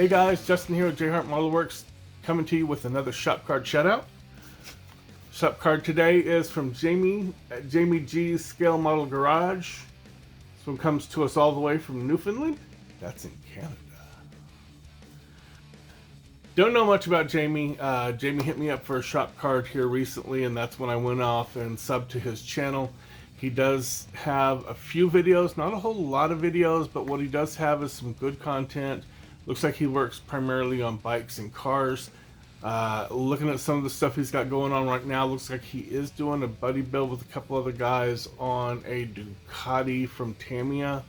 Hey guys, Justin here with J Hart Model Works, coming to you with another shop card shout out. Shop card today is from Jaime at Jaime G's Scale Model Garage. This one comes to us all the way from Newfoundland. That's in Canada. Don't know much about Jaime. Jaime hit me up for a shop card here recently, and that's when I went off and subbed to his channel. He does have a few videos, not a whole lot of videos, but what he does have is some good content. Looks like he works primarily on bikes and cars. Looking at some of the stuff he's got going on right now, looks like he is doing a buddy build with a couple other guys on a Ducati from Tamiya.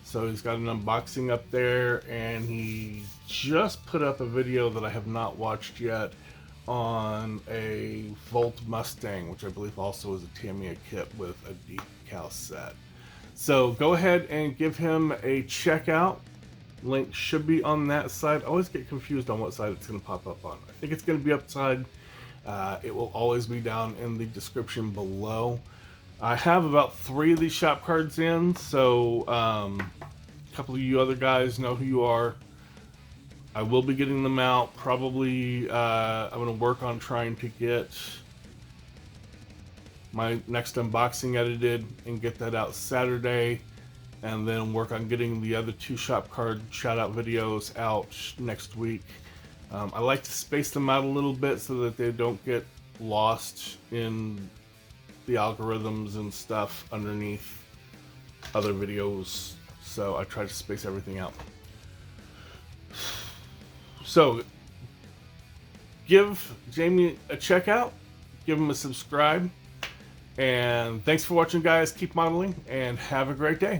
So he's got an unboxing up there, and he just put up a video that I have not watched yet on a Volt Mustang, which I believe also is a Tamiya kit with a decal set. So go ahead and give him a check out. Link should be on that side. I always get confused on what side it's going to pop up on. I think it's going to be upside. It will always be down in the description below. I have about 3 of these shop cards in, so a couple of you other guys know who you are. I will be getting them out. Probably I'm going to work on trying to get my next unboxing edited and get that out Saturday, and then work on getting the other 2 shop card shout out videos out next week. I like to space them out a little bit so that they don't get lost in the algorithms and stuff underneath other videos, so I try to space everything out. So give Jaime a check out, give him a subscribe, and thanks for watching guys. Keep modeling and have a great day.